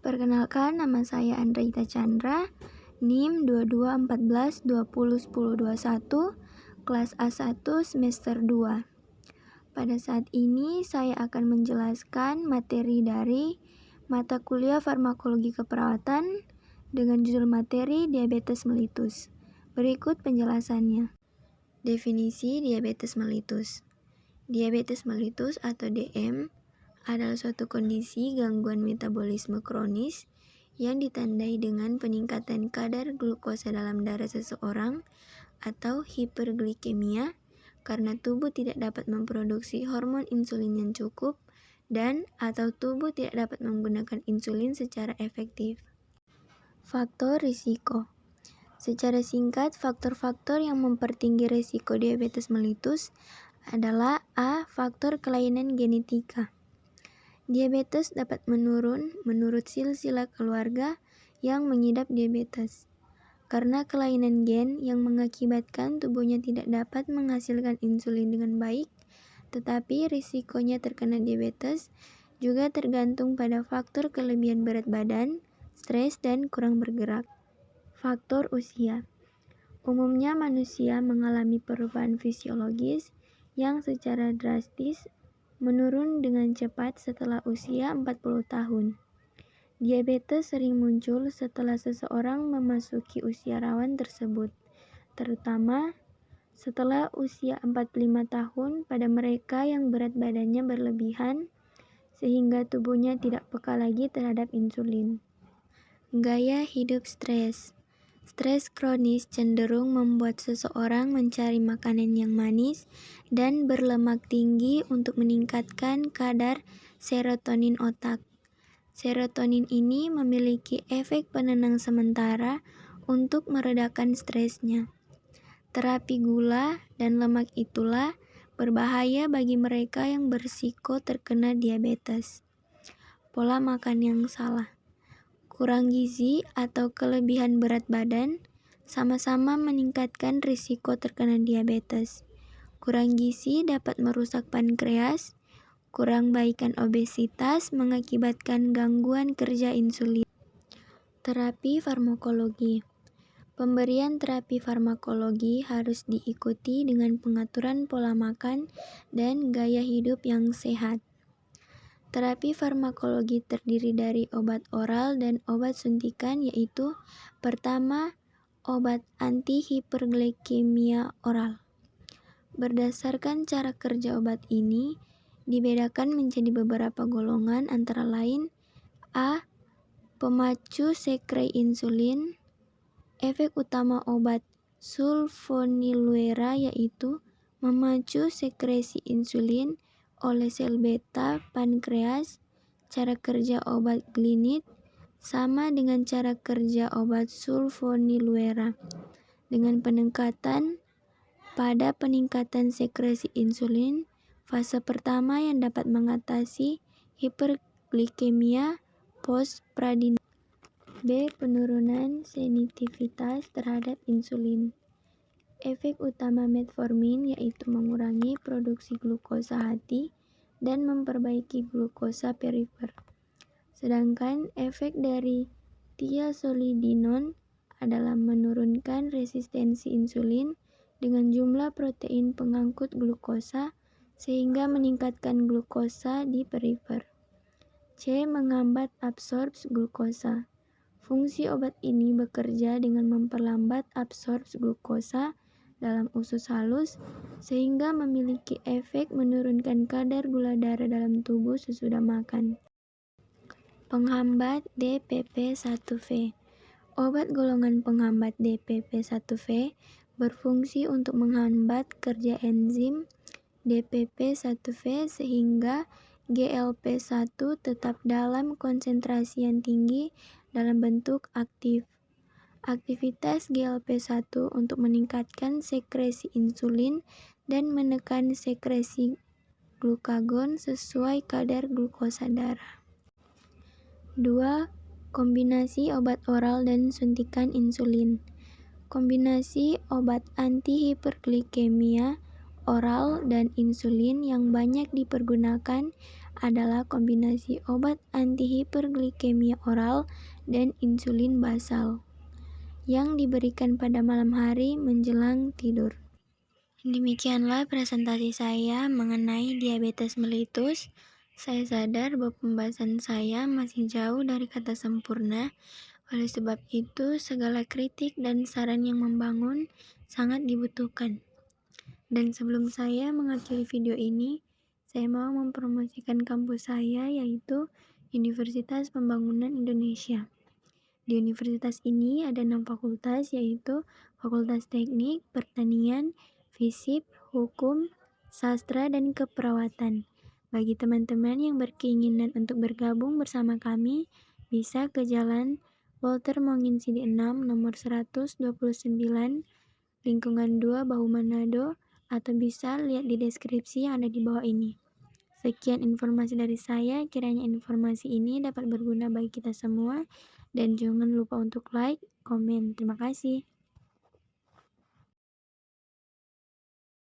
Perkenalkan, nama saya Andreita Chandra, NIM 2214201021, kelas A1 semester 2. Pada saat ini saya akan menjelaskan materi dari mata kuliah farmakologi keperawatan dengan judul materi diabetes mellitus. Berikut penjelasannya. Definisi diabetes mellitus. Diabetes mellitus atau DM adalah suatu kondisi gangguan metabolisme kronis yang ditandai dengan peningkatan kadar glukosa dalam darah seseorang atau hiperglikemia karena tubuh tidak dapat memproduksi hormon insulin yang cukup dan atau tubuh tidak dapat menggunakan insulin secara efektif. Faktor risiko. Secara singkat, faktor-faktor yang mempertinggi risiko diabetes mellitus adalah A. Faktor kelainan genetika. Diabetes dapat menurun menurut silsilah keluarga yang mengidap diabetes. Karena kelainan gen yang mengakibatkan tubuhnya tidak dapat menghasilkan insulin dengan baik, tetapi risikonya terkena diabetes juga tergantung pada faktor kelebihan berat badan, stres, dan kurang bergerak. Faktor usia. Umumnya manusia mengalami perubahan fisiologis yang secara drastis menurun dengan cepat setelah usia 40 tahun. Diabetes sering muncul setelah seseorang memasuki usia rawan tersebut, terutama setelah usia 45 tahun pada mereka yang berat badannya berlebihan sehingga tubuhnya tidak peka lagi terhadap insulin. Gaya hidup stres. Stres kronis cenderung membuat seseorang mencari makanan yang manis dan berlemak tinggi untuk meningkatkan kadar serotonin otak. Serotonin ini memiliki efek penenang sementara untuk meredakan stresnya. Terapi gula dan lemak itulah berbahaya bagi mereka yang berisiko terkena diabetes. Pola makan yang salah. Kurang gizi atau kelebihan berat badan sama-sama meningkatkan risiko terkena diabetes. Kurang gizi dapat merusak pankreas, kurang baikan obesitas mengakibatkan gangguan kerja insulin. Terapi farmakologi. Pemberian terapi farmakologi harus diikuti dengan pengaturan pola makan dan gaya hidup yang sehat. Terapi farmakologi terdiri dari obat oral dan obat suntikan, yaitu pertama, obat anti-hiperglikemia oral. Berdasarkan cara kerja obat ini, dibedakan menjadi beberapa golongan antara lain A. Pemacu sekre insulin. Efek utama obat sulfonylurea yaitu memacu sekresi insulin oleh sel beta pankreas. Cara kerja obat glinit sama dengan cara kerja obat sulfonylurea dengan peningkatan pada peningkatan sekresi insulin. Fase pertama yang dapat mengatasi hiperglikemia postprandial. B. Penurunan sensitivitas terhadap insulin. Efek utama metformin yaitu mengurangi produksi glukosa hati dan memperbaiki glukosa perifer. Sedangkan efek dari thiazolidinone adalah menurunkan resistensi insulin dengan jumlah protein pengangkut glukosa sehingga meningkatkan glukosa di perifer. C. Menghambat absorpsi glukosa. Fungsi obat ini bekerja dengan memperlambat absorpsi glukosa dalam usus halus sehingga memiliki efek menurunkan kadar gula darah dalam tubuh sesudah makan. Penghambat DPP-1V. Obat golongan penghambat DPP-1V berfungsi untuk menghambat kerja enzim DPP-1V sehingga GLP-1 tetap dalam konsentrasi yang tinggi dalam bentuk aktif. Aktivitas GLP-1 untuk meningkatkan sekresi insulin dan menekan sekresi glukagon sesuai kadar glukosa darah. 2. Kombinasi obat oral dan suntikan insulin. Kombinasi obat anti-hiperglikemia oral dan insulin yang banyak dipergunakan adalah kombinasi obat antihiperglikemia oral dan insulin basal yang diberikan pada malam hari menjelang tidur. Demikianlah presentasi saya mengenai diabetes mellitus. Saya sadar bahwa pembahasan saya masih jauh dari kata sempurna. Oleh sebab itu, segala kritik dan saran yang membangun sangat dibutuhkan. Dan sebelum saya mengakhiri video ini, saya mau mempromosikan kampus saya, yaitu Universitas Pembangunan Indonesia. Di universitas ini ada 6 fakultas, yaitu Fakultas Teknik, Pertanian, Fisip, Hukum, Sastra, dan Keperawatan. Bagi teman-teman yang berkeinginan untuk bergabung bersama kami, bisa ke Jalan Walter Monginsidi 6, nomor 129, lingkungan 2, Bahu Manado, atau bisa lihat di deskripsi yang ada di bawah ini. Sekian informasi dari saya, kiranya informasi ini dapat berguna bagi kita semua, dan jangan lupa untuk like, komen. Terima kasih.